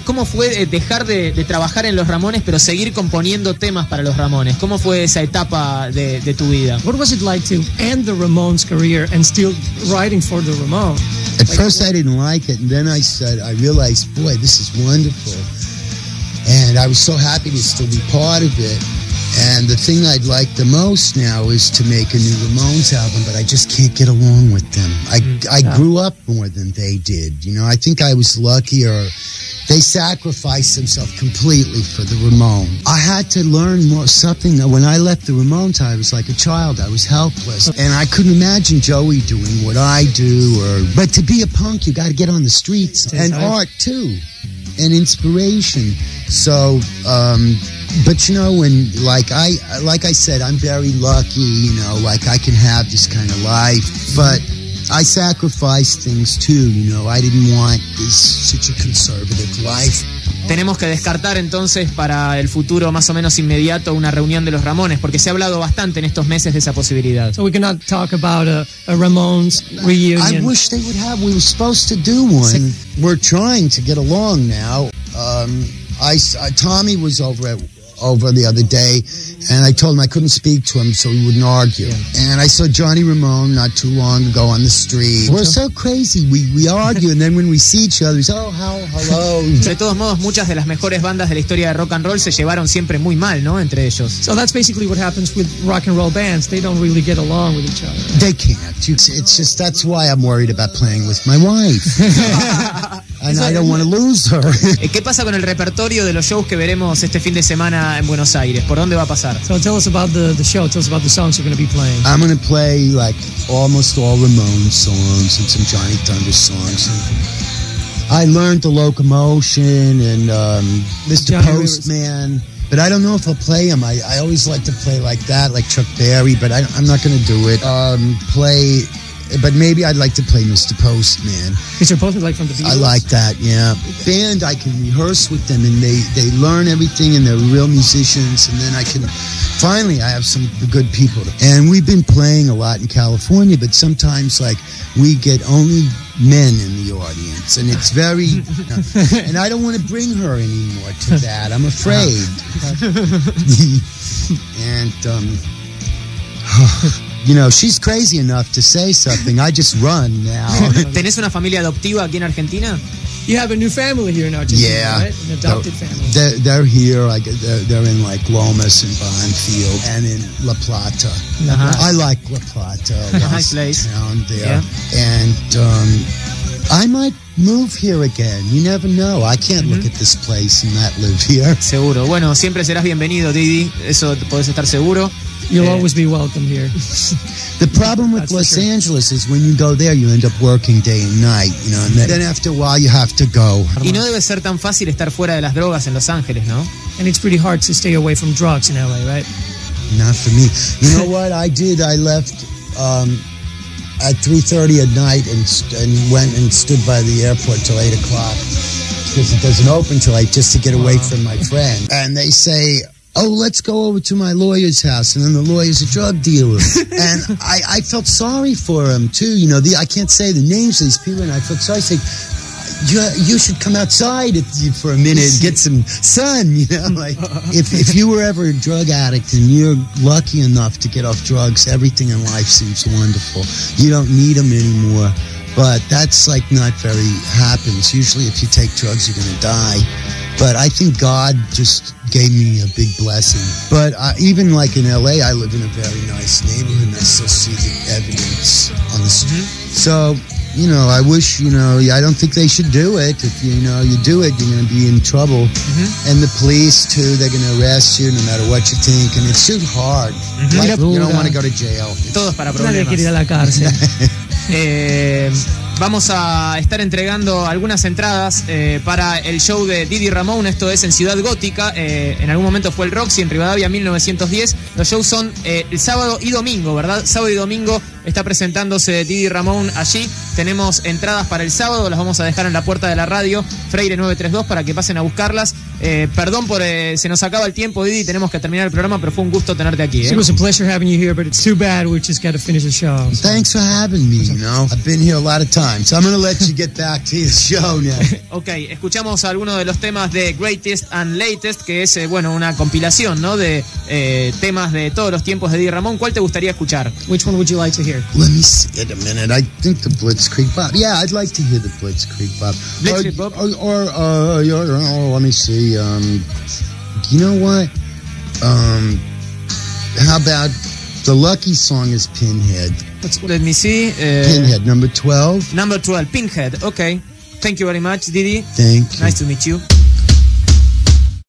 ¿Cómo fue dejar de trabajar en los Ramones pero seguir componiendo temas para los Ramones? ¿Cómo fue esa etapa de tu vida? What was it like to end the Ramones career and still writing for the Ramones? At first I didn't like it, and then I realized, boy, this is wonderful. And I was so happy to still be part of it. And the thing I'd like the most now is to make a new Ramones album, but I just can't get along with them. I grew up more than they did. You know, I think I was lucky, or they sacrificed themselves completely for the Ramones. I had to learn more something. When I left the Ramones, I was like a child. I was helpless. And I couldn't imagine Joey doing what I do. But to be a punk, you got to get on the streets. And art, too. And inspiration. So, but you know, when like I said, I'm very lucky, you know, like I can have this kind of life, but I sacrificed things too, you know. I didn't want such a conservative life. Tenemos que descartar entonces para el futuro más o menos inmediato una reunión de los Ramones, porque se ha hablado bastante en estos meses de esa posibilidad. So we cannot talk about a Ramones reunion. I wish they would have. We were supposed to do one. We're trying to get along now. Tommy was over the other day, and I told him I couldn't speak to him so we wouldn't argue. Yeah. And I saw Johnny Ramone not too long ago on the street. We're so crazy. We argue, and then when we see each other, we say, oh, hello. De todos modos, muchas de las mejores bandas de la historia de rock and roll se llevaron siempre muy mal, ¿no? Entre ellos. So that's basically what happens with rock and roll bands. They don't really get along with each other. Right? They can't. It's just, that's why I'm worried about playing with my wife. And I don't want to lose her. ¿Qué pasa con el repertorio de los shows que veremos este fin de semana en Buenos Aires? ¿Por dónde va a pasar? So tell us about the show. Tell us about the songs you're going to be playing. I'm going to play like almost all Ramones songs and some Johnny Thunder songs. And I learned The Locomotion and Mr. Johnny Postman. But I don't know if I'll play them. I always like to play like that, like Chuck Berry, but I'm not going to do it. But maybe I'd like to play Mr. Postman. Mr. Postman, like from the Beatles? I like that, yeah. Band, I can rehearse with them, and they learn everything, and they're real musicians, and then I have some good people. And we've been playing a lot in California, but sometimes, like, we get only men in the audience, and it's very... and I don't want to bring her anymore to that. I'm afraid. And, you know, she's crazy enough to say something. I just run now. ¿Tenés una familia adoptiva aquí en Argentina? You have a new family here in Argentina, yeah, right? An adopted family. They're here. They're in like Lomas and Bonfield and in La Plata. I like La Plata. Nice place. Town there. Yeah. And I might move here again. You never know. I can't look at this place and not live here. Seguro. Bueno, siempre serás bienvenido, Dee Dee. Eso podés estar seguro. You'll always be welcome here. The problem with Los Angeles is when you go there, you end up working day and night, you know, and then after a while you have to go. Y no debe ser tan fácil estar fuera de las drogas en Los Ángeles, ¿no? And it's pretty hard to stay away from drugs in LA, right? Not for me. You know what I did? I left at 3:30 at night and went and stood by the airport till 8 o'clock because it doesn't open till 8, just to get away from my friend. And they say, oh, let's go over to my lawyer's house. And then the lawyer's a drug dealer. And I felt sorry for him, too. You know, I can't say the names of these people, and I felt sorry. I said, you should come outside for a minute and get some sun, you know? Like, if you were ever a drug addict and you're lucky enough to get off drugs, everything in life seems wonderful. You don't need them anymore. But that's, like, not very happens. Usually if you take drugs, you're going to die. But I think God just gave me a big blessing. But even like in LA, I live in a very nice neighborhood, and I still see the evidence on the street. So, you know, I wish, you know, I don't think they should do it. If, you know, you do it, you're going to be in trouble. And the police, too, they're going to arrest you no matter what you think. And it's too hard. Like, you don't want to go to jail. Todos para problemas. Nadie quiere ir a la cárcel. Vamos a estar entregando algunas entradas para el show de Dee Dee Ramone. Esto es en Ciudad Gótica. En algún momento fue el Roxy en Rivadavia 1910. Los shows son el sábado y domingo, ¿verdad? Sábado y domingo está presentándose Dee Dee Ramone allí. Tenemos entradas para el sábado, las vamos a dejar en la puerta de la radio, Freire 932, para que pasen a buscarlas. Perdón por se nos acaba el tiempo, Didi, tenemos que terminar el programa, pero fue un gusto tenerte aquí. It was a pleasure having you here, but it's too bad we just got to finish the show. So. Thanks for having me, you know. I've been here a lot of times, so I'm going to let you get back to your show now. Ok, escuchamos algunos de los temas de Greatest and Latest, que es, una compilación, ¿no? De temas de todos los tiempos de Dee Ramone. ¿Cuál te gustaría escuchar? Which one would you like to hear? Let me see it a minute. I think the Blitzkrieg Bop. Yeah, I'd like to hear the Blitzkrieg Bop. Blitzkrieg Bop? Or let me see. You know what? How about the lucky song is Pinhead? Let me see. Pinhead, number 12. Number 12, Pinhead. Okay. Thank you very much, Didi. Thank you. Nice to meet you.